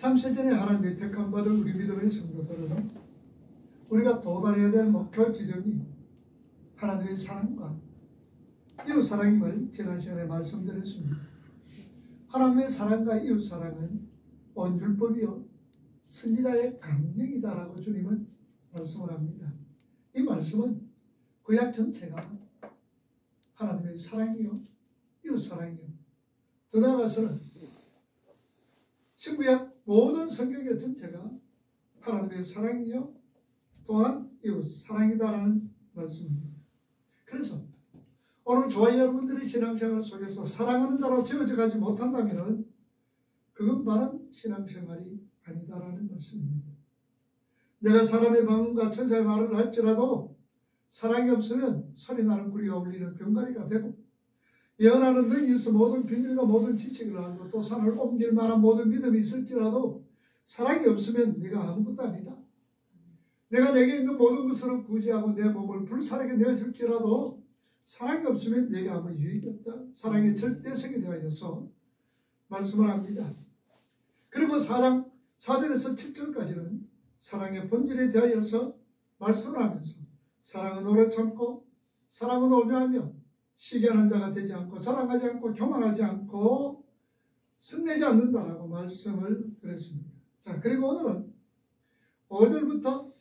참새전에 하나님의 택함받은 우리 믿음의 성도들은 우리가 도달해야 될 목표 지점이 하나님의 사랑과 이웃사랑임을 지난 시간에 말씀드렸습니다. 하나님의 사랑과 이웃사랑은 온 율법이요 선지자의 강령이다라고 주님은 말씀을 합니다. 이 말씀은 구약 전체가 하나님의 사랑이요 이웃사랑이요, 더 나아가서는 신구약 모든 성경의 전체가 하나님의 사랑이요 또한 이웃사랑이다라는 말씀입니다. 그래서 오늘 저와 여러분들의 신앙생활 속에서 사랑하는 자로 지어져 가지 못한다면 그건 바른 신앙생활이 아니다라는 말씀입니다. 내가 사람의 방언과 천사의 말을 할지라도 사랑이 없으면 소리나는 구리가 울리는 병가리가 되고 예언하는 능이 있어 모든 비밀과 모든 지식을 알고 또 산을 옮길 만한 모든 믿음이 있을지라도 사랑이 없으면 네가 아무것도 아니다. 내가 내게 있는 모든 것으로 구제하고 내 몸을 불사르게 내어줄지라도 사랑이 없으면 내게 아무 유익이 없다. 사랑의 절대성에 대하여서 말씀을 합니다. 그리고 4장 4절에서 7절까지는 사랑의 본질에 대하여서 말씀을 하면서 사랑은 오래 참고 사랑은 온유하며 시기하는 자가 되지 않고 자랑하지 않고 교만하지 않고 승리하지 않는다라고 말씀을 드렸습니다. 자, 그리고 오늘은 5절부터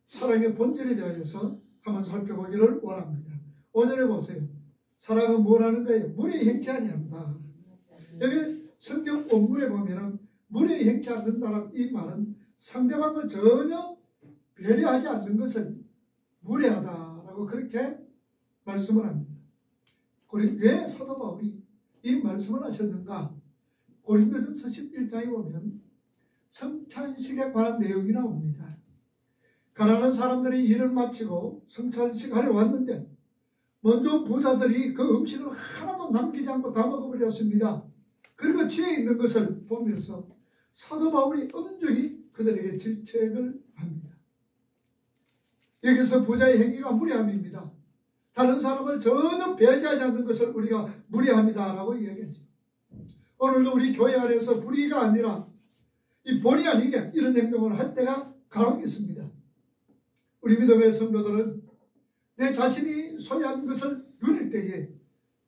사랑의 본질에 대하여서 한번 살펴보기를 원합니다. 5절에 보세요. 사랑은 뭘 하는 거예요? 물에 행치 아니한다. 여기 성경 원문에 보면은 물에 행치 않는다는 이 말은 상대방을 전혀 배려하지 않는 것을 무례하다라고 그렇게 말씀을 합니다. 왜 사도 바울이 이 말씀을 하셨는가? 고린도전서 11장에 보면 성찬식에 관한 내용이 나옵니다. 가난한 사람들이 일을 마치고 성찬식 하러 왔는데 먼저 부자들이 그 음식을 하나도 남기지 않고 다 먹어버렸습니다. 그리고 뒤에 있는 것을 보면서 사도 바울이 엄중히 그들에게 질책을 합니다. 여기서 부자의 행위가 무례함입니다. 다른 사람을 전혀 배제하지 않는 것을 우리가 무례합니다라고 이야기하죠. 오늘도 우리 교회 안에서 불의가 아니라 이 본의 아니게 이런 행동을 할 때가 간혹 있습니다. 우리 믿음의 성도들은 내 자신이 소유한 것을 누릴 때에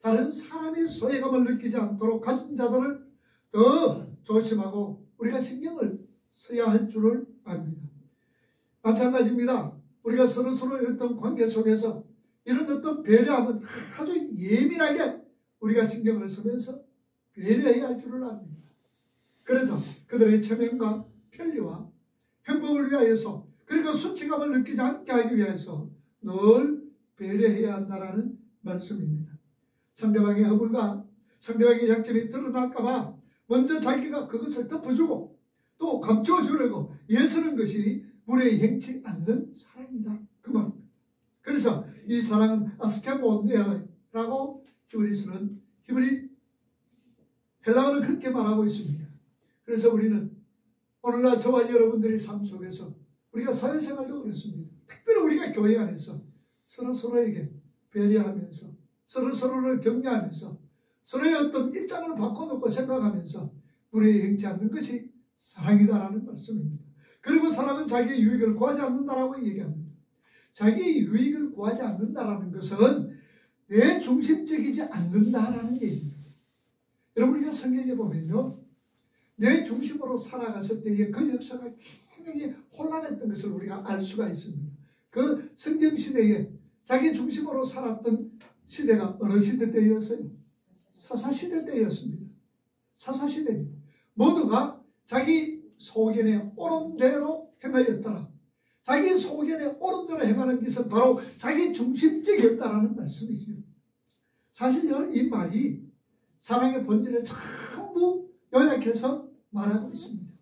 다른 사람이 소외감을 느끼지 않도록 가진 자들을 더 조심하고 우리가 신경을 써야 할 줄을 압니다. 마찬가지입니다. 우리가 서로서로의 어떤 관계 속에서 이런 어떤 배려함은 아주 예민하게 우리가 신경을 쓰면서 배려해야 할 줄을 압니다. 그래서 그들의 체면과 편리와 행복을 위하여서 그리고 수치감을 느끼지 않게 하기 위해서 늘 배려해야 한다는 말씀입니다. 상대방의 허물과 상대방의 약점이 드러날까 봐 먼저 자기가 그것을 덮어주고 또 감춰주려고 애쓰는 것이 물에 행치 않는 사랑이다. 그 말입니다. 그래서 이 사랑은 아스케모네어라고 히브리 헬라어는 그렇게 말하고 있습니다. 그래서 우리는 오늘날 저와 여러분들의 삶 속에서 우리가 사회생활도 그렇습니다. 특별히 우리가 교회 안에서 서로서로에게 배려하면서 서로서로를 격려하면서 서로의 어떤 입장을 바꿔놓고 생각하면서 물에 행치 않는 것이 사랑이다라는 말씀입니다. 그리고 사랑은 자기의 유익을 구하지 않는다라고 얘기합니다. 자기의 유익을 구하지 않는다라는 것은 내 중심적이지 않는다라는 얘기입니다. 여러분 우리가 성경에 보면요. 내 중심으로 살아갔을 때에 그 역사가 굉장히 혼란했던 것을 우리가 알 수가 있습니다. 그 성경시대에 자기 중심으로 살았던 시대가 어느 시대 때였어요? 사사시대 때였습니다. 사사시대죠. 모두가 자기 소견에 옳은 대로 행하였더라. 자기 소견에 옳은 대로 행하는 것은 바로 자기 중심적이었다라는 말씀이죠. 사실요, 이 말이 사랑의 본질을 전부 요약해서 말하고 있습니다.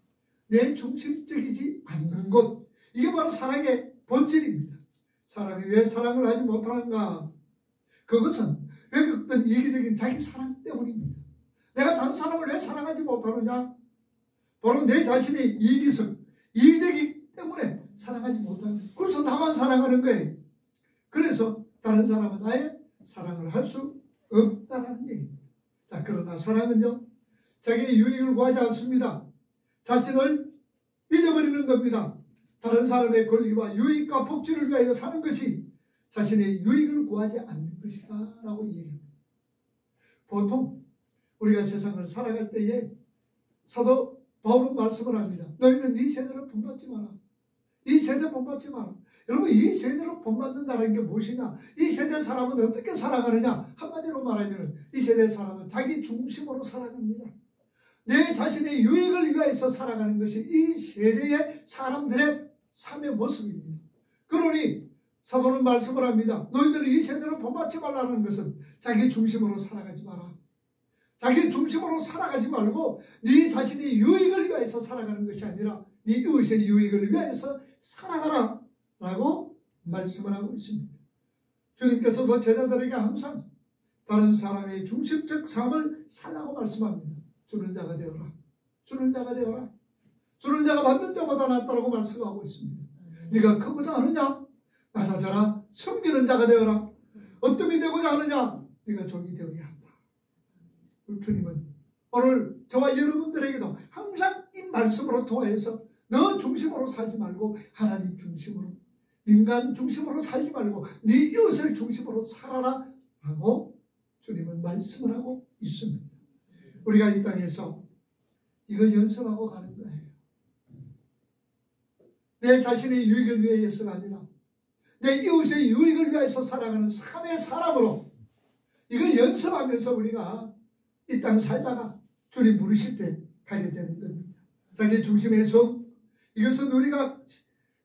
내 중심적이지 않는 것, 이게 바로 사랑의 본질입니다. 사람이 왜 사랑을 하지 못하는가? 그것은 왜곡된 이기적인 자기 사랑 때문입니다. 내가 다른 사람을 왜 사랑하지 못하느냐? 바로 내 자신의 이기적이기 때문에 사랑하지 못하는 거예요. 그래서 나만 사랑하는 거예요. 그래서 다른 사람은 아예 사랑을 할 수 없다는 얘기입니다. 자, 그러나 사랑은요, 자기의 유익을 구하지 않습니다. 자신을 잊어버리는 겁니다. 다른 사람의 권리와 유익과 복지를 위하여 사는 것이 자신의 유익을 구하지 않는 것이다 라고 얘기합니다. 보통 우리가 세상을 살아갈 때에 사도 바울은 말씀을 합니다. 너희는 이 세대를 본받지 마라. 이 세대 본받지 마라. 여러분, 이 세대로 본받는다는 게 무엇이냐? 이 세대 사람은 어떻게 살아가느냐? 한마디로 말하면 이 세대 사람은 자기 중심으로 살아갑니다. 내 자신의 유익을 위해서 살아가는 것이 이 세대의 사람들의 삶의 모습입니다. 그러니 사도는 말씀을 합니다. 너희들이 이 세대로 본받지 말라는 것은 자기 중심으로 살아가지 마라. 자기 중심으로 살아가지 말고 네 자신의 유익을 위해서 살아가는 것이 아니라 네 이웃의 유익을 위해서 살아가라 라고 말씀을 하고 있습니다. 주님께서도 제자들에게 항상 다른 사람의 중심적 삶을 살라고 말씀합니다. 주는 자가 되어라. 주는 자가 되어라. 주는 자가 받는 자보다 낫다라고 말씀하고 있습니다. 네가 크고자 하느냐? 낮아져라. 섬기는 자가 되어라. 어뜸이 되고자 하느냐? 네가 종이 되어야 한다. 주님은 오늘 저와 여러분들에게도 항상 이 말씀으로 통해서 너 중심으로 살지 말고 하나님 중심으로, 인간 중심으로 살지 말고 네 이웃을 중심으로 살아라 라고 주님은 말씀을 하고 있습니다. 우리가 이 땅에서 이걸 연습하고 가는 거예요. 내 자신의 유익을 위해서가 아니라 내 이웃의 유익을 위해서 살아가는 삶의 사람으로 이걸 연습하면서 우리가 이 땅 살다가 주님 부르실 때 가게 되는 겁니다. 자기 중심의 성, 이것은 우리가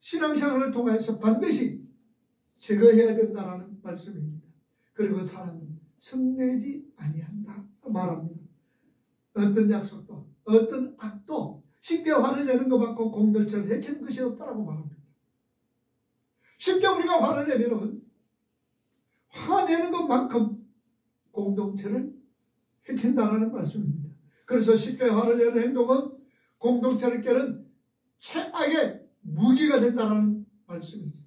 신앙생활을 통해서 반드시 제거해야 된다는 말씀입니다. 그리고 사람은 성내지 아니한다 말합니다. 어떤 약속도 어떤 악도 쉽게 화를 내는 것만큼 공동체를 해치는 것이 없다고 말합니다. 쉽게 우리가 화를 내면 화내는 것만큼 공동체를 해친다는 말씀입니다. 그래서 쉽게 화를 내는 행동은 공동체를 깨는 최악의 무기가 된다는 말씀이죠.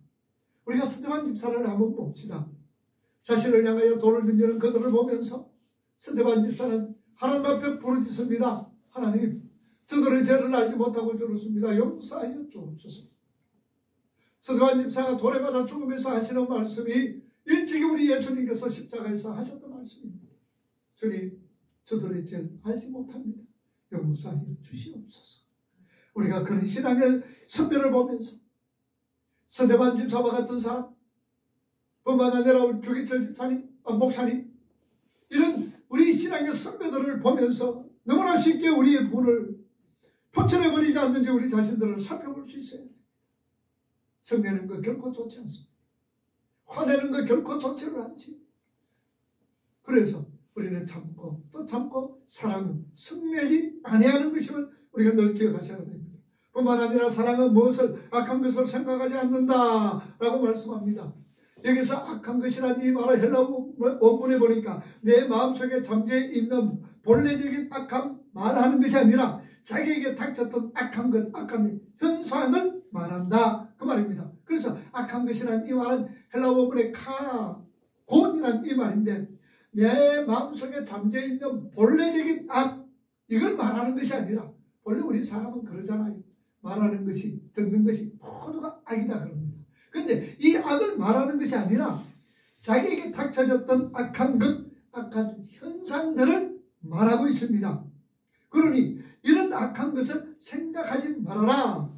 우리가 스데반 집사를 한번 봅시다. 자신을 향하여 돌을 던지는 그들을 보면서 스데반 집사는 하나님 앞에 부르짖습니다. 하나님, 저들의 죄를 알지 못하고 저렇습니다. 용서하여 주옵소서. 스데반 집사가 돌에 맞아 죽으면서 하시는 말씀이 일찍이 우리 예수님께서 십자가에서 하셨던 말씀입니다. 주님, 저들의 죄를 알지 못합니다. 용서하여 주시옵소서. 우리가 그런 신앙의 선배를 보면서 스데반 집사와 같은 사람, 뿐만 아니라 주기철 집사님, 목사님, 이런 우리 신앙의 선배들을 보면서 너무나 쉽게 우리의 분을 표출해버리지 않는지 우리 자신들을 살펴볼 수 있어야 됩니다. 성내는 거 결코 좋지 않습니다. 화내는 거 결코 좋지를 않지. 그래서 우리는 참고 또 참고 사랑은 성내지 아니하는 것임을 우리가 늘 기억하셔야 됩니다. 뿐만 아니라 사랑은 무엇을 악한 것을 생각하지 않는다라고 말씀합니다. 여기서 악한 것이라는 이 말을 헬라어 원문에 보니까 내 마음속에 잠재 있는 본래적인 악함 말하는 것이 아니라 자기에게 닥쳤던 악한 것, 악한 현상을 말한다 그 말입니다. 그래서 악한 것이라는 이 말은 헬라어 원문의 카곤이라는 이 말인데 내 마음속에 잠재있는 본래적인 악, 이걸 말하는 것이 아니라 원래 우리 사람은 그러잖아요. 말하는 것이, 듣는 것이 모두가 악이다 그럽니다. 그런데 이 악을 말하는 것이 아니라 자기에게 닥쳐졌던 악한 것, 악한 현상들을 말하고 있습니다. 그러니 이런 악한 것을 생각하지 말아라.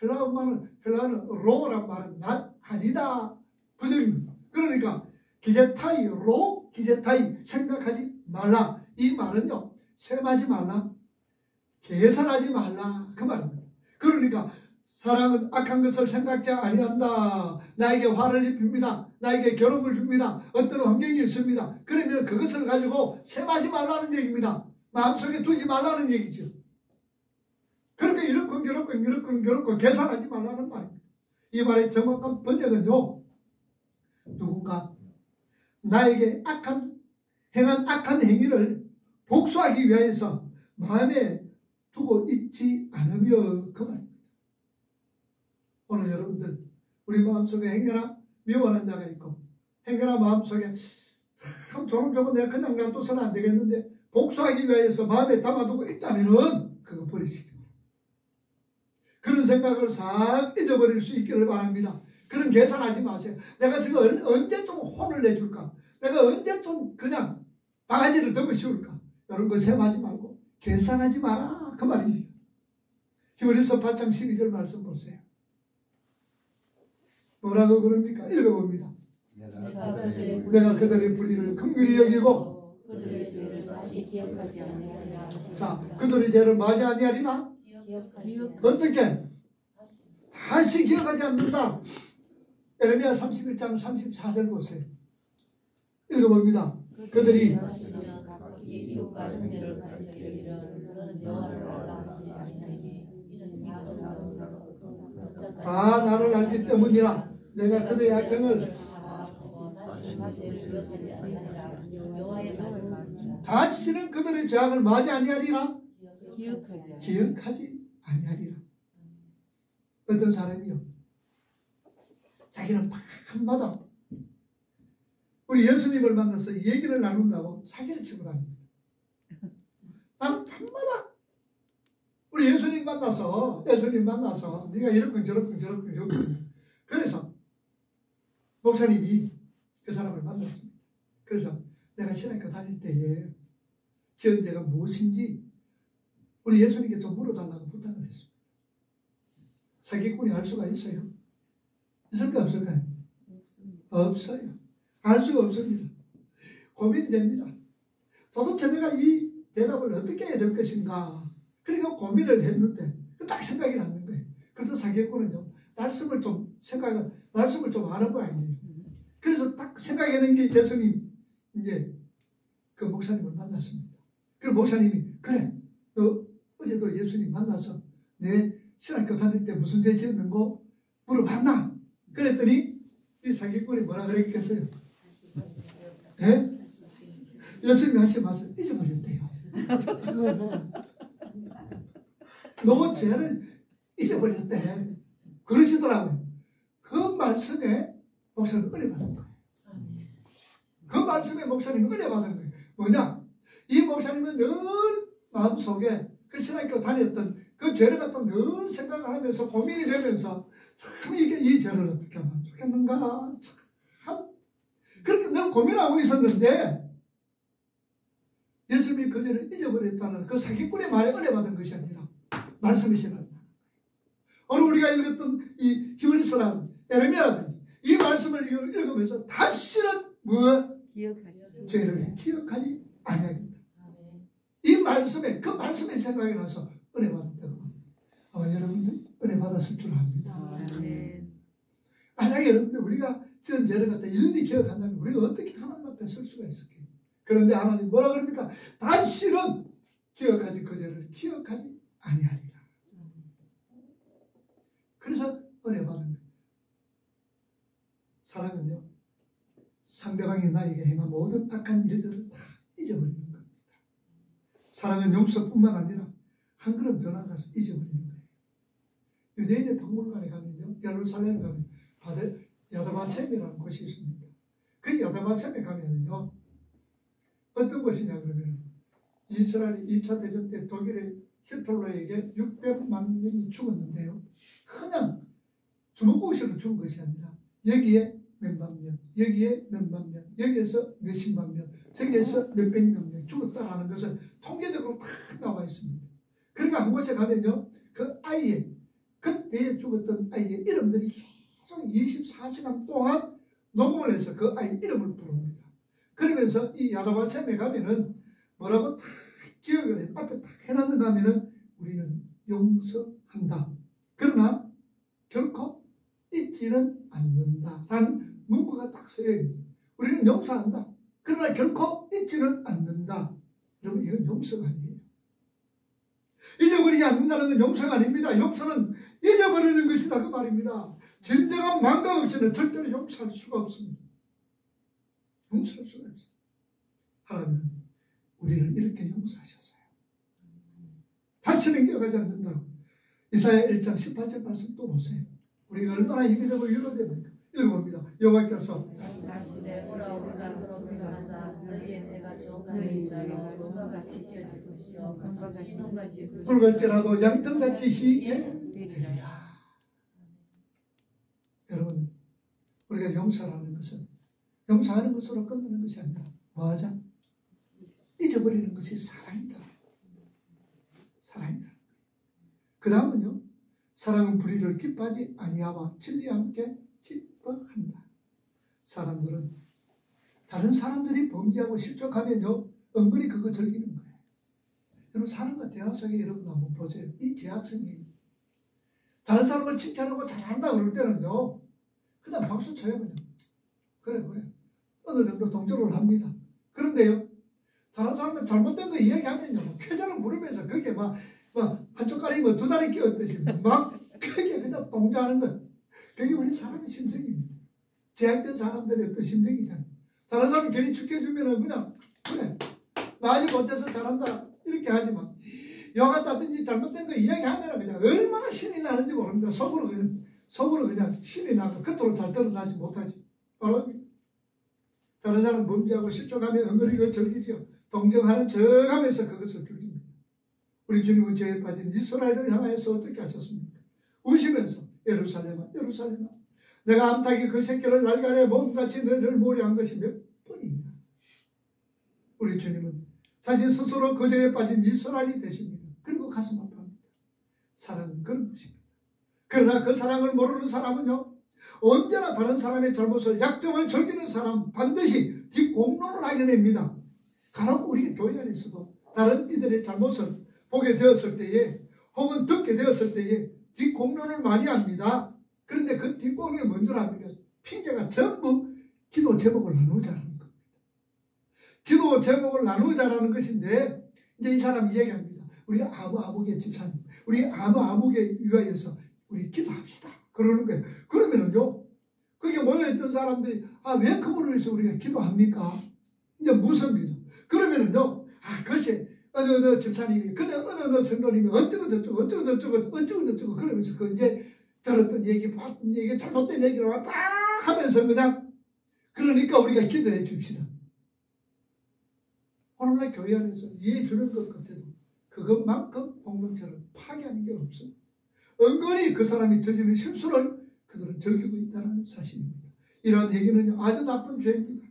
헬라어는 로란 말은 난 아니다. 부정입니다. 그러니까 기제타이, 로, 기제타이, 생각하지 말라. 이 말은요, 셈하지 말라, 계산하지 말라. 그 말입니다. 그러니까 사랑은 악한 것을 생각지 아니한다. 나에게 화를 입힙니다. 나에게 괴로움을 줍니다. 어떤 환경이 있습니다. 그러면 그것을 가지고 셈하지 말라는 얘기입니다. 마음속에 두지 말라는 얘기죠. 그러니까 이렇고 계산하지 말라는 말입니다. 이 말의 정확한 번역은요, 누군가 나에게 행한 악한 행위를 복수하기 위해서 마음에 두고 있지 않으며 그 말입니다. 오늘 여러분들 우리 마음속에 행여나 미워하는 자가 있고 행여나 마음속에 참 조금조금 내가 그냥 놔둬서는 안 되겠는데 복수하기 위해서 마음에 담아두고 있다면은 그거 버리시기 바랍니다. 그런 생각을 싹 잊어버릴 수 있기를 바랍니다. 그런 계산하지 마세요. 내가 지금 언제쯤 혼을 내줄까? 내가 언제쯤 그냥 바가지를 덮어 씌울까? 이런 거 생각하지 말고 계산하지 마라. 그 말입니다. 히브리서 8장 12절 말씀 보세요. 뭐라고 그럽니까? 읽어봅니다. 내가 그들의 불의를 긍휼히 여기고 그들의 죄를 다시 기억하지 아니하리라. 자, 그들의 죄를 마지 아니하리라. 어떻게? 다시 기억하지 않는다. 에레미야 31장 34절 보세요. 읽어봅니다. 그들이 이웃과 형제를 가리켜 이르기를 너는 여호와를 알라 하지 아니하니 이는 다 나를 알기 때문이라. 내가 그들의 악행을 다시는 그들의 죄악을 마지 아니하리라. 기억하지 아니하리라. 어떤 사람이요, 자기는 밤마다 우리 예수님을 만나서 얘기를 나눈다고 사기를 치고 다닙니다. 나는 밤마다 우리 예수님 만나서 네가 이렇군 저렇군. 그래서 목사님이 그 사람을 만났습니다. 그래서 내가 신학교 다닐 때에 지은 죄가 무엇인지 우리 예수님께 좀 물어달라고 부탁을 했습니다. 사기꾼이 알 수가 있어요? 있을까 없을까요? 없어요. 알 수가 없습니다. 고민됩니다. 도대체 내가 이 대답을 어떻게 해야 될 것인가. 그러니까 고민을 했는데 딱 생각이 나는 거예요. 그래서 사기꾼은요, 말씀을 좀 아는 모양이에요. 그래서 딱 생각해낸 게 예수님, 이제 그 목사님을 만났습니다. 그리고 목사님이, 그래, 너 어제도 예수님 만나서 내 신학교 다닐 때 무슨 죄 지었는고 물어봤나? 그랬더니 이 사기꾼이 뭐라 그랬겠어요? 네? 예수님이 하신 말씀 잊어버렸대요. 너 죄를 잊어버렸대. 그러시더라고요. 그 말씀에 목사님은 은혜 받은 거예요. 그 말씀에 목사님은 은혜 받은 거예요. 뭐냐? 이 목사님은 늘 마음속에 그 신학교 다녔던 그 죄를 갖다 늘 생각을 하면서 고민이 되면서 참 이게 이 죄를 어떻게 하면 좋겠는가. 참 그렇게 늘 고민하고 있었는데 예수님이 그 죄를 잊어버렸다는 그 사기꾼의 말에 은혜 받은 것이 아니라 말씀이 신앙이다. 오늘 우리가 읽었던 이 히브리서라든지 에레미야라든지 이 말씀을 읽으면서 다시는 죄를 기억하지 아니하겠다. 이 말씀에 그 말씀의 생각이 나서 은혜 받았다고 합니다. 아마 여러분들 은혜 받았을 줄 압니다. 만약에 여러분들 우리가 지은 죄를 갖다 일일이 기억한다면 우리가 어떻게 하나님 앞에 설 수가 있을까요? 그런데 하나님 뭐라 그럽니까? 다시는 기억하지 그 죄를 기억하지 아니하리라. 그래서 은혜 받은 거예요. 사랑은요, 상대방이 나에게 행한 모든 악한 일들을 다 잊어버리는 겁니다. 사랑은 용서뿐만 아니라 한 걸음 더 나가서 잊어버리는 거예요. 유대인의 박물관에 가면요, 예루살렘에 가면 야다바셈이라는 곳이 있습니다. 그 야다바셈에 가면요, 어떤 곳이냐 그러면 이스라엘이 2차 대전 때 독일의 히틀러에게 600만 명이 죽었는데요, 그냥 주먹구시로 죽은 것이 아니라 여기에 몇만 명, 여기에 몇만 명, 여기에서 몇십만 명, 저기에서 몇백만 명 죽었다라는 것을 통계적으로 다 나와 있습니다. 그러니까 한 곳에 가면요, 그 아이의 그때에 죽었던 아이의 이름들이 계속 24시간 동안 녹음을 해서 그 아이 이름을 부릅니다. 그러면서 이 야다바셈에 가면은 뭐라고 다 기억을 해, 앞에 다 해놨는가 하면은 우리는 용서한다. 그러나 결코 잊지는 않는다라는 문구가 딱 써요. 우리는 용서한다. 그러나 결코 잊지는 않는다. 여러분, 이건 용서가 아니에요. 잊어버리지 않는다는 건 용서가 아닙니다. 용서는 잊어버리는 것이다 그 말입니다. 진정한 망각 없이는 절대로 용서할 수가 없습니다. 용서할 수가 없어요. 하나님은 우리를 이렇게 용서하셨어요. 다시는 기억하지 않는다고. 이사야 1장 18절 말씀 또 보세요. 우리가 얼마나 힘이 되고 위로됩니까? 읽어봅니다. 여호와께서 그러나 우리가 서로 불쌍하사 너희의 죄가 주어가는 자로 종과 같이 지어질 것이요 같이 신혼같이 붉을지라도 양털같이 희게 되리라. 여러분, 우리가 용서하는 것은 용서하는 것으로 끝나는 것이 아니라 뭐하자? 잊어버리는 것이 사랑이다. 사랑이다. 그 다음은요, 사랑은 불의를 기뻐하지 아니하와 진리와 함께 기뻐한다. 사람들은 다른 사람들이 범죄하고 실족하면요 은근히 그거 즐기는 거예요. 여러분, 사람과 대화 속에 여러분 한번 보세요. 이 제약성이 다른 사람을 칭찬하고 잘한다 그럴 때는요 그냥 박수 쳐요. 그냥 그래 어느 정도 동조를 합니다. 그런데요 다른 사람은 잘못된 거 이야기하면요 쾌장을 부르면서 그게 막 한쪽 가리 두 다리 끼었듯이 막 그게 그냥 동조하는 거예요. 그게 우리 사람의 심성입니다. 제약된 사람들의 어떤 심정이잖아요. 다른 사람이 괜히 죽게 해주면은 그냥 그래 나 아직 못해서 잘한다 이렇게 하지만 여같다든지 잘못된 거 이야기하면 그냥 얼마나 신이 나는지 모릅니다. 속으로 그냥 신이 나고 겉으로 잘 드러나지 못하지. 바로 다른 사람 범죄하고 실족하면 은근히 그걸 즐기죠. 동정하는 척하면서 그것을 즐깁니다. 우리 주님은 죄에 빠진 이스라엘을 향하여서 어떻게 하셨습니까? 우시면서 예루살렘아 예루살렘아 내가 암탉이 그 새끼를 날간에 몸같이 너를 모래한 것이 몇 번이냐. 우리 주님은 자신 스스로 그 죄에 빠진 이스라엘이 되십니다. 그리고 가슴 아파합니다. 사랑은 그런 것입니다. 그러나 그 사랑을 모르는 사람은요 언제나 다른 사람의 잘못을 약점을 즐기는 사람 반드시 뒷공론을 하게 됩니다. 간혹 우리 교회 안에서도 다른 이들의 잘못을 보게 되었을 때에 혹은 듣게 되었을 때에 뒷공론을 많이 합니다. 그런데 그 뒷공론이 뭔지 압니까? 핑계가 전부 기도 제목을 나누자라는 겁니다. 기도 제목을 나누자라는 것인데 이제 이 사람이 얘기합니다. 우리 아무개 집사님 우리 아무개 위하여서 우리 기도합시다 그러는 거예요. 그러면은요 그게 모여있던 사람들이 왜 그분을 위해서 우리가 기도합니까? 이제 묻습니다. 그러면은요 그것이 어느 집사님이 근데 어느 성도님이 어쩌고 저쩌고 그러면서 그 이제 들었던 얘기 봤던 얘기 잘못된 얘기를 왔다 하면서 그냥 그러니까 우리가 기도해 줍시다. 오늘날 교회 안에서 이해해 주는 것 같아도 그것만큼 공동체를 파괴하는 게 없습니다. 은근히 그 사람이 저지른 실수를 그들은 즐기고 있다는 사실입니다. 이러한 얘기는 아주 나쁜 죄입니다.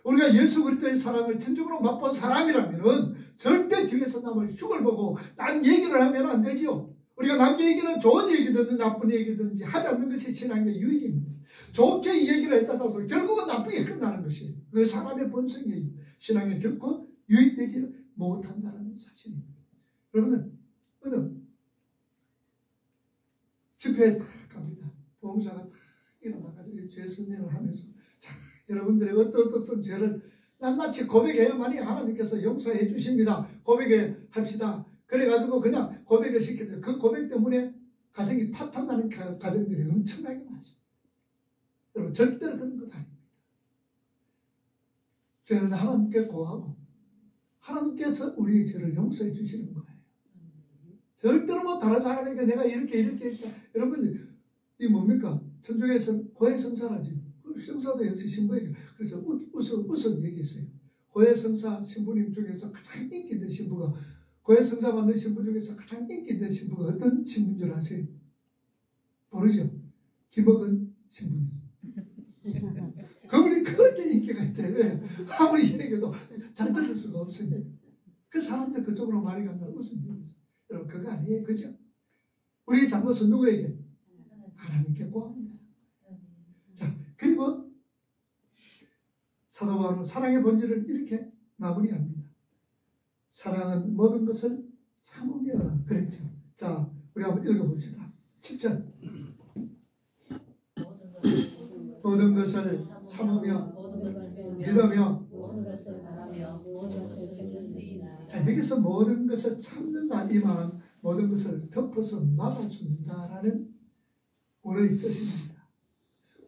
우리가 예수 그리스도의 사랑을 진정으로 맛본 사람이라면 절대 뒤에서 남을 흉을 보고 남 얘기를 하면 안 되지요. 우리가 남 얘기는 좋은 얘기든 나쁜 얘기든지 하지 않는 것이 신앙의 유익입니다. 좋게 이 얘기를 했다고 결국은 나쁘게 끝나는 것이 그 사람의 본성이에요. 신앙에 결코 유익되지 못한다는 사실입니다. 여러분은 어느 집회에 딱 갑니다. 봉사가 딱 일어나가지고 죄 설명을 하면서 자, 여러분들의 어떤 죄를 낱낱이 고백해야만이 하나님께서 용서해 주십니다. 고백해 합시다. 그래가지고 그냥 고백을 시키는데 그 고백 때문에 가정이 파탄나는 가정들이 엄청나게 많습니다. 여러분 절대로 그런 것 아닙니다. 죄는 하나님께 고하고 하나님께서 우리의 죄를 용서해 주시는 거예요. 절대로 뭐 다른 사람에게 내가 이렇게 했다. 여러분 이 뭡니까? 천주교에서 고해성사라지. 성사도 역시 신부에게 그래서 우선 얘기했어요. 고해성사 신부님 중에서 가장 인기 있는 신부가 고해성사 받는 신부 중에서 가장 인기 있는 신부가 어떤 신부인 줄 아세요? 모르죠? 김억은 신부님. 그분이 그렇게 인기가 있대. 아무리 얘기해도 잘 들을 수가 없으니까. 그 사람들 그쪽으로 많이 간다는 무슨 얘기죠? 여러분 그거 아니에요. 그죠? 우리의 잘못은 누구에게? 하나님께 고합니다. 자, 그리고 사도 바울은 사랑의 본질을 이렇게 마무리합니다. 사랑은 모든 것을 참으며 그랬죠. 자, 우리 한번 읽어봅시다. 7절 모든 것을 참으며 믿으며 자, 여기서 모든 것을 참는다 이 말은 모든 것을 덮어서 막아준다라는 원어의 뜻입니다.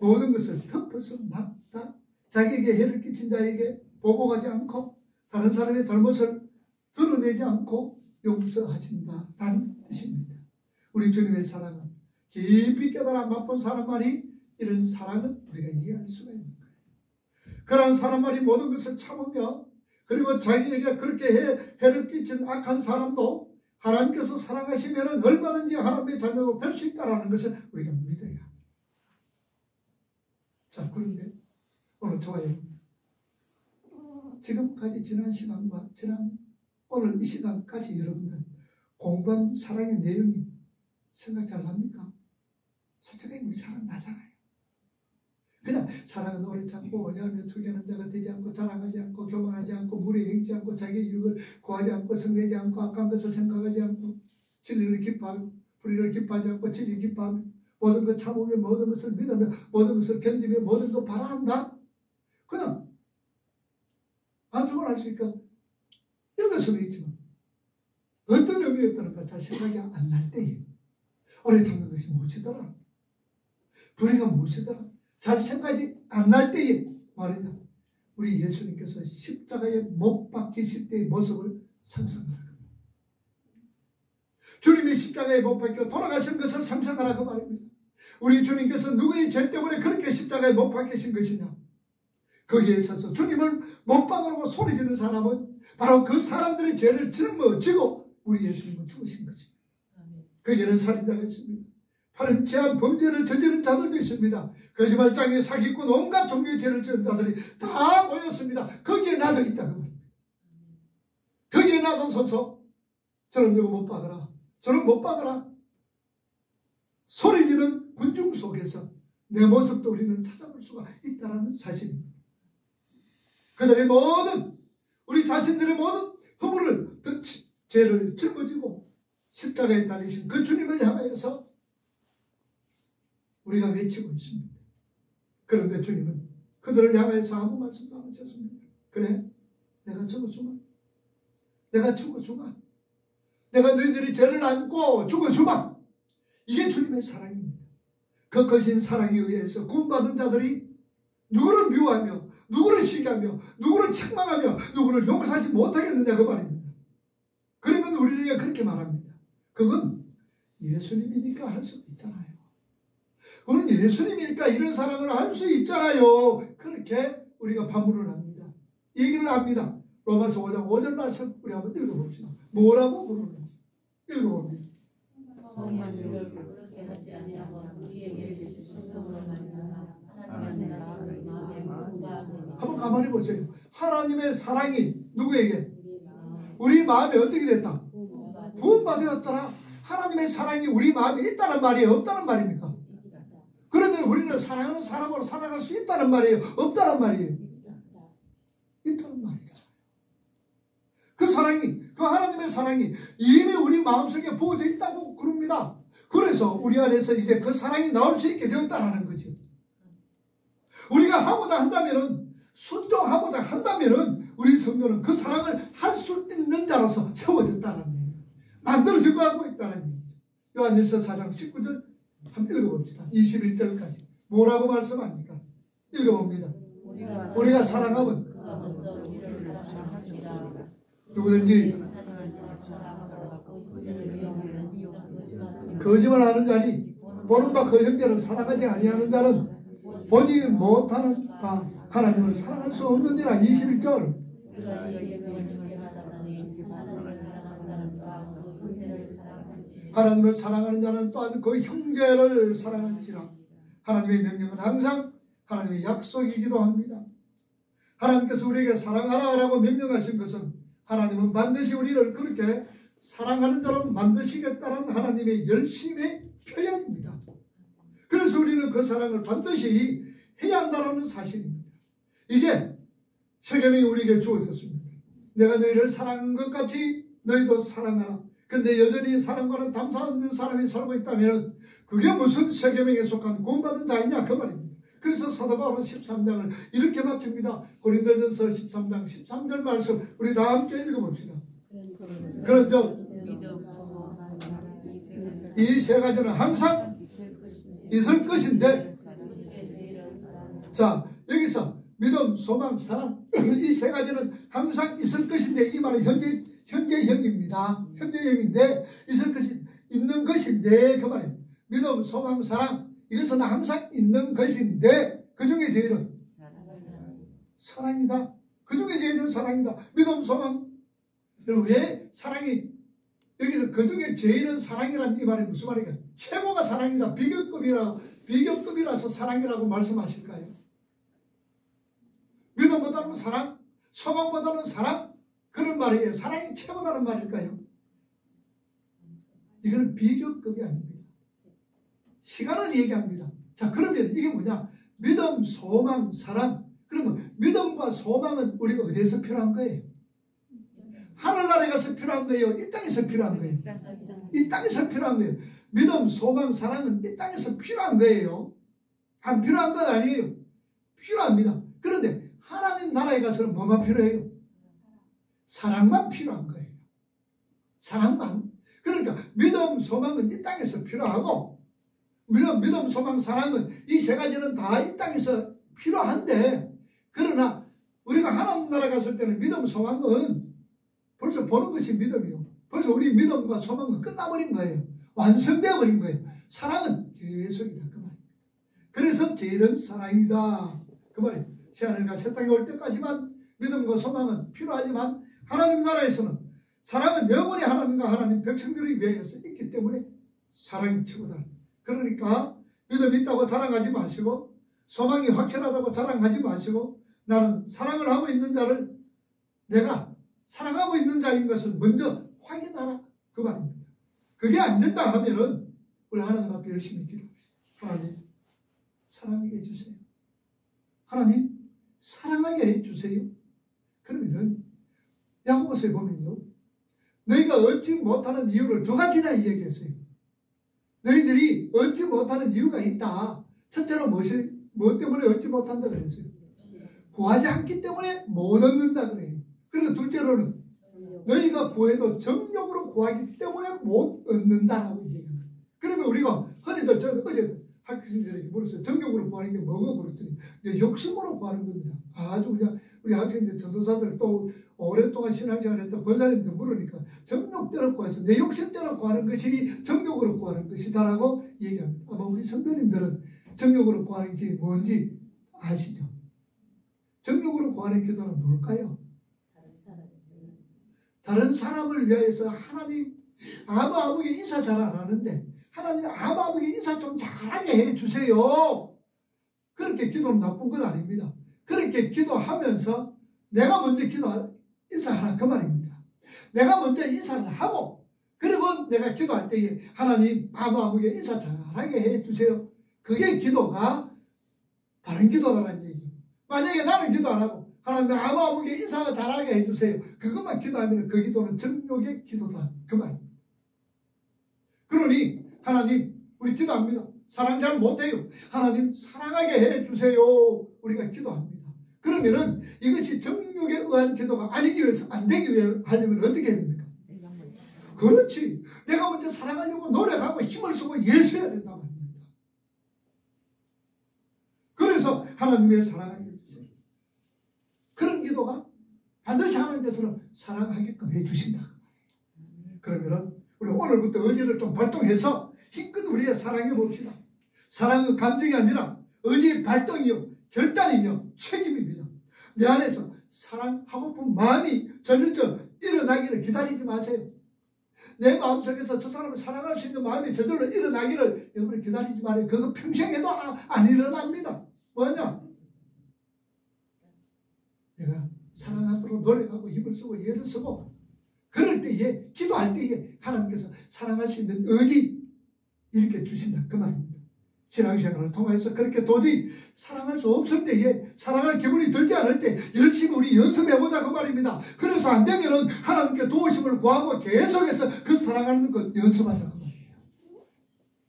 모든 것을 덮어서 막다. 자기에게 해를 끼친 자에게 보복하지 않고 다른 사람의 잘못을 드러내지 않고 용서하신다라는 뜻입니다. 우리 주님의 사랑은 깊이 깨달아 맛본 사람만이 이런 사랑을 우리가 이해할 수가 있는 거예요. 그러한 사람만이 모든 것을 참으며 그리고 자기에게 그렇게 해를 끼친 악한 사람도 하나님께서 사랑하시면 얼마든지 하나님의 자녀가 될 수 있다는 것을 우리가 믿어야 합니다. 자, 그런데 오늘 저와 여러분, 지금까지 지난 시간과 오늘 이 시간까지 여러분들 공부한 사랑의 내용이 생각 잘 납니까? 솔직히 우리 잘 안 나잖아요. 그냥 사랑은 오래 참고 왜냐하면 투기하는 자가 되지 않고 자랑하지 않고 교만하지 않고 무례 행치 않고 자기의 유익을 구하지 않고 성내지 않고 악한 것을 생각하지 않고 진리를 기뻐하고 불의를 기뻐하지 않고 진리를 기뻐하며 모든 것 참으며 모든 것을 믿으며 모든 것을 견디며 모든 것 바라한다. 그냥 안식을 할 수 있고 읽을 수는 있지만 어떤 의미였다는가 잘 생각이 안 날 때에 오래 참는 것이 무엇이더라, 불의가 무엇이더라 잘 생각이 안 날 때에 말이냐, 우리 예수님께서 십자가에 못 박히실 때의 모습을 상상하라. 주님이 십자가에 못 박혀 돌아가신 것을 상상하라 그 말입니다. 우리 주님께서 누구의 죄 때문에 그렇게 십자가에 못 박히신 것이냐, 거기에 있어서 주님을 못 박으라고 소리지는 사람은 바로 그 사람들의 죄를 짊어지고 우리 예수님은 죽으신 것입니다. 거기에는 살인자가 있습니다. 파렴치한 범죄를 저지른 자들도 있습니다. 거짓말장애, 사기꾼, 온갖 종류의 죄를 지은 자들이 다 모였습니다. 거기에 나도 있다 그 말입니다. 거기에 나도 서서 저런 누구 못 박아라, 저런 못 박아라 소리지는 군중 속에서 내 모습도 우리는 찾아볼 수가 있다는 사실입니다. 그들의 모든 우리 자신들의 모든 허물을 죄를 짊어지고 십자가에 달리신 그 주님을 향하여서 우리가 외치고 있습니다. 그런데 주님은 그들을 향하여서 아무 말씀도 안 하셨습니다. 그래, 내가 죽어주마, 내가 죽어주마, 내가 너희들이 죄를 안고 죽어주마. 이게 주님의 사랑입니다. 그 거신 사랑에 의해서 구원받은 자들이 누구를 미워하며 누구를 시기하며 누구를 책망하며 누구를 용서하지 못하겠느냐 그 말입니다. 그러면 우리에게 그렇게 말합니다. 그건 예수님이니까 할 수 있잖아요. 그건 예수님이니까 이런 사랑을 할 수 있잖아요. 그렇게 우리가 반문을 합니다. 얘기를 합니다. 로마서 5장 5절 말씀 우리 한번 읽어봅시다. 뭐라고 부르는지 읽어봅니다. 성령을 그렇게 하지 아니하고 우리에게 주신 충성으로 말미암아 하나님의 사랑을 마음에 모으가 한번 가만히 보세요. 하나님의 사랑이 누구에게? 우리 마음에 어떻게 됐다? 부음받았더라. 하나님의 사랑이 우리 마음에 있다는 말이에요? 없다는 말입니까? 그러면 우리는 사랑하는 사람으로 살아갈 수 있다는 말이에요? 없다는 말이에요? 있다는 말이잖아요. 그 사랑이, 그 하나님의 사랑이 이미 우리 마음속에 부어져 있다고 그럽니다. 그래서 우리 안에서 이제 그 사랑이 나올 수 있게 되었다는 거죠. 우리가 하고자 한다면은, 순종하고자 한다면은 우리 성도는 그 사랑을 할 수 있는 자로서 세워졌다는 얘기예요. 만들어지고 하고 있다는 얘기죠. 요한일서 4장 19절 한번 읽어봅시다. 21절까지 뭐라고 말씀합니까? 읽어봅니다. 우리가 사랑하면 누구든지 거짓말하는 자니 보는 바 그 형제를 사랑하지 아니하는 자는 보지 못하는 바 하나님을 사랑할 수 없느니라. 21절 하나님을 사랑하는 자는 또한 그 형제를 사랑할지라. 하나님의 명령은 항상 하나님의 약속이기도 합니다. 하나님께서 우리에게 사랑하라고 명령하신 것은 하나님은 반드시 우리를 그렇게 사랑하는 자로 만드시겠다는 하나님의 열심의 표현입니다. 그래서 우리는 그 사랑을 반드시 해야 한다는 사실입니다. 이게 세계명이 우리에게 주어졌습니다. 내가 너희를 사랑한 것 같이 너희도 사랑하라. 그런데 여전히 사랑과는 담사 없는 사람이 살고 있다면 그게 무슨 세계명에 속한 구원받은 자이냐 그 말입니다. 그래서 사도 바울은 13장을 이렇게 마칩니다. 고린도전서 13장 13절 말씀 우리 다 함께 읽어봅시다. 그런즉 이 세 가지는 항상 있을 것인데, 자 여기서 믿음, 소망, 사랑 이 세 가지는 항상 있을 것인데, 이 말은 현재형입니다. 현재형인데 있을 것이 있는 것인데 그 말입니다. 믿음, 소망, 사랑 이것은 항상 있는 것인데 그 중에 저희는 사랑이다. 그 중에 제일은 사랑이다. 믿음, 소망. 왜 사랑이 여기서 그 중에 제일은 사랑이라는 이 말이 무슨 말이냐? 최고가 사랑이다. 비교급이라서 사랑이라고 말씀하실까요? 믿음보다는 사랑, 소망보다는 사랑, 그런 말이에요. 사랑이 최고다는 말일까요? 이거는 비교급이 아닙니다. 시간을 얘기합니다. 자, 그러면 이게 뭐냐? 믿음, 소망, 사랑. 그러면 믿음과 소망은 우리가 어디에서 필요한 거예요? 하늘나라에 가서 필요한 거예요? 이 땅에서 필요한 거예요? 이 땅에서 필요한 거예요. 믿음, 소망, 사랑은 이 땅에서 필요한 거예요. 안 필요한 건 아니에요. 필요합니다. 그런데 하나님 나라에 가서는 뭐가 필요해요? 사랑만 필요한 거예요. 사랑만. 그러니까 믿음, 소망은 이 땅에서 필요하고 믿음, 소망, 사랑은 이 세 가지는 다 이 땅에서 필요한데 그러나 우리가 하나님 나라 갔을 때는 믿음, 소망은 벌써 보는 것이 믿음이요. 벌써 우리 믿음과 소망은 끝나버린 거예요. 완성되어 버린 거예요. 사랑은 계속이다. 그 말입니다. 그래서 제일은 사랑이다. 그 말이에요. 새하늘과 새 땅이 올 때까지만 믿음과 소망은 필요하지만 하나님 나라에서는 사랑은 영원히 하나님과 하나님 백성들을 위해서 있기 때문에 사랑이 최고다. 그러니까 믿음이 있다고 자랑하지 마시고 소망이 확실하다고 자랑하지 마시고 나는 사랑을 하고 있는 자를 내가 사랑하고 있는 자인 것을 먼저 확인하라. 그 말입니다. 그게 안 된다 하면은 우리 하나님 앞에 열심히 기도합시다. 하나님 사랑하게 해주세요. 하나님 사랑하게 해주세요. 그러면은 야고보서에 보면요. 너희가 얻지 못하는 이유를 두 가지나 이야기했어요. 너희들이 얻지 못하는 이유가 있다. 첫째로 무엇 때문에 얻지 못한다 그랬어요. 구하지 않기 때문에 못 얻는다 그래요. 그리고 둘째로는 너희가 구해도 정욕으로 구하기 때문에 못 얻는다라고 얘기합니다. 그러면 우리가 흔히들 어제 학생들에게 물었어요. 정욕으로 구하는 게 뭐고 그랬더니 욕심으로 구하는 겁니다. 아주 그냥 우리 학생들 전도사들 또 오랫동안 신앙생활 했던 권사님들 물으니까 정욕대로 구해서 내 욕심대로 구하는 것이 정욕으로 구하는 것이다라고 얘기합니다. 아마 우리 성도님들은 정욕으로 구하는 게 뭔지 아시죠? 정욕으로 구하는 기도는 뭘까요? 다른 사람을 위하여서 하나님 아무에게 인사 잘 안 하는데 하나님 아무에게 인사 좀 잘하게 해주세요. 그렇게 기도는 나쁜 건 아닙니다. 그렇게 기도하면서 내가 먼저 인사하라 그 말입니다. 내가 먼저 인사를 하고 그리고 내가 기도할 때에 하나님 아무에게 인사 잘하게 해주세요. 그게 기도가 바른 기도라는 얘기예요. 만약에 나는 기도 안 하고 하나님 아무에게 인사 잘하게 해주세요. 그것만 기도하면 그 기도는 정욕의 기도다. 그 말입니다. 그러니 하나님 우리 기도합니다. 사랑 잘 못해요. 하나님 사랑하게 해주세요. 우리가 기도합니다. 그러면은 이것이 정욕에 의한 기도가 아니기 위해서 안 되기 위해 하려면 어떻게 해야 됩니까? 그렇지. 내가 먼저 사랑하려고 노력하고 힘을 쓰고 예수해야 된단 말입니다. 그래서 하나님의 사랑하게 해주세요. 그런 기도가 반드시 하나님께서는 사랑하게끔 해주신다. 그러면은 우리 오늘부터 의지를 좀 발동해서 힘껏 우리의 사랑해 봅시다. 사랑은 감정이 아니라 의지의 발동이요 결단이며 책임입니다. 내 안에서 사랑하고픈 마음이 저절로 일어나기를 기다리지 마세요. 내 마음속에서 저 사람을 사랑할 수 있는 마음이 저절로 일어나기를 여러분이 기다리지 말아요. 그거 평생 해도 안 일어납니다. 뭐냐? 내가 사랑하도록 노력하고 힘을 쓰고 예를 쓰고 그럴 때에 기도할 때에 하나님께서 사랑할 수 있는 의지 이렇게 주신다 그 말입니다. 신앙생활을 통해서 그렇게 도저히 사랑할 수 없을 때에 사랑할 기분이 들지 않을 때 열심히 우리 연습해보자 그 말입니다. 그래서 안 되면은 하나님께 도우심을 구하고 계속해서 그 사랑하는 것 연습하자 그 말이에요.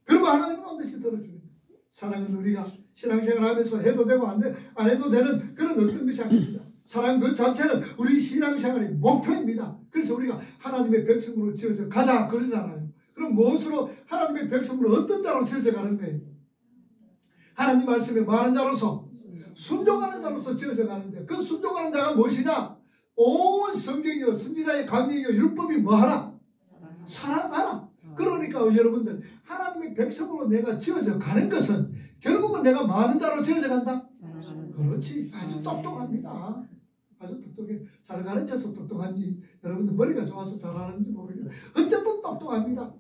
그러면 하나님은 반드시 들어줍니다. 사랑은 우리가 신앙생활 하면서 해도 되고 안 해도 되는 그런 어떤 것이 아닙니다. 사랑 그 자체는 우리 신앙생활의 목표입니다. 그래서 우리가 하나님의 백성으로 지어져 가자 그러잖아요. 그럼 무엇으로 하나님의 백성으로 어떤 자로 지어져 가는 거예요? 하나님 말씀에 말하는 자로서 순종하는 자로서 지어져 가는데 그 순종하는 자가 무엇이냐? 온 성경이요 선지자의 강령이요 율법이 뭐하라? 사랑하라. 그러니까 여러분들 하나님의 백성으로 내가 지어져 가는 것은 결국은 내가 많은 자로 지어져 간다? 그렇지. 아주 똑똑합니다. 아주 똑똑해. 잘 가르쳐서 똑똑한지 여러분들 머리가 좋아서 잘하는지 모르겠는데 어쨌든 똑똑합니다.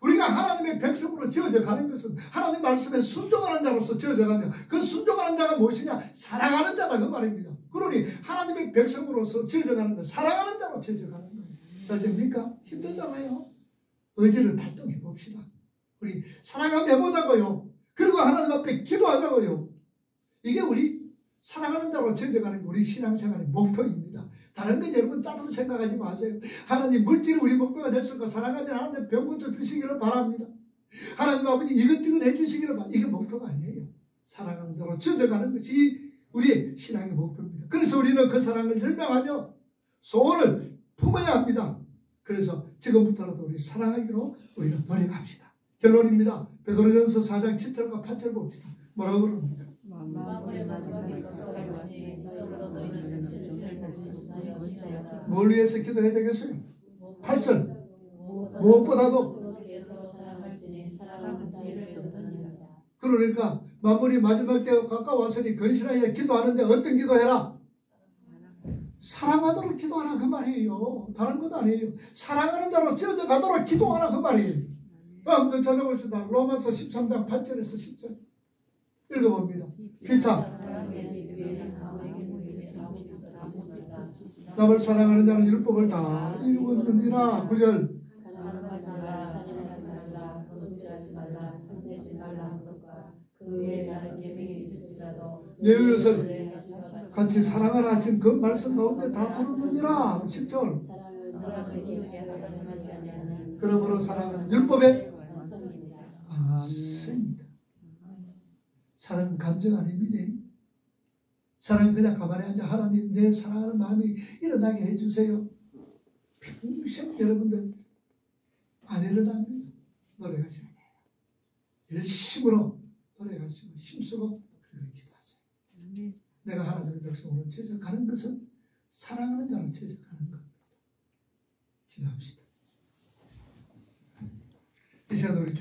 우리가 하나님의 백성으로 지어져 가는 것은 하나님 말씀에 순종하는 자로서 지어져 가며 그 순종하는 자가 무엇이냐? 사랑하는 자다 그 말입니다. 그러니 하나님의 백성으로서 지어져 가는 것, 사랑하는 자로 지어져 가는 거예요. 잘 됩니까? 힘들잖아요. 의지를 발동해 봅시다. 우리 사랑하며 해보자고요. 그리고 하나님 앞에 기도하자고요. 이게 우리 사랑하는 자로 지어져가는 우리 신앙생활의 목표입니다. 다른 건 여러분 짜증 생각하지 마세요. 하나님 물질이 우리 목표가 될 수 있고 사랑하면 하나님 병 고쳐 주시기를 바랍니다. 하나님 아버지 이것저것 해주시기를 바랍니다. 이게 목표가 아니에요. 사랑하는 자로 지어져가는 것이 우리의 신앙의 목표입니다. 그래서 우리는 그 사랑을 열망하며 소원을 품어야 합니다. 그래서 지금부터라도 우리 사랑하기로 우리는 노력합시다. 결론입니다. 베드로전서 4장 7절과 8절 봅시다. 뭐라고 그럽니까? 뭘 위해서 기도해야 되겠어요? 8절 무엇보다도 그러니까 마무리 마지막 때가 가까웠으니 건실하게 기도하는데 어떤 기도해라? 사랑하도록 기도하라 그 말이에요. 다른 것도 아니에요. 사랑하는 자로 지어져 가도록 기도하라 그 말이에요. 한번 찾아봅시다. 로마서 13장 8절에서 10절 읽어봅니다. 피차 남을 사랑하는 자는 율법을 다 이루었느니라. 9절 내 이웃을 같이 사랑하라 하신 그 말씀 가운데 다 들었느니라. 10절 그러므로 사랑은 율법의 완성이다. 사랑은 감정 아닙니다. 사랑은 그냥 가만히 앉아 하나님 내 사랑하는 마음이 일어나게 해주세요. 평생 여러분들 안 일어납니다. 노력하셔야 돼요. 열심으로 노력하시고 힘쓰고 그리고 기도하세요. 내가 하나님의 백성으로 제작하는 것은 사랑하는 자로 제작하는 겁니다. 기도합시다. 이 시간 우리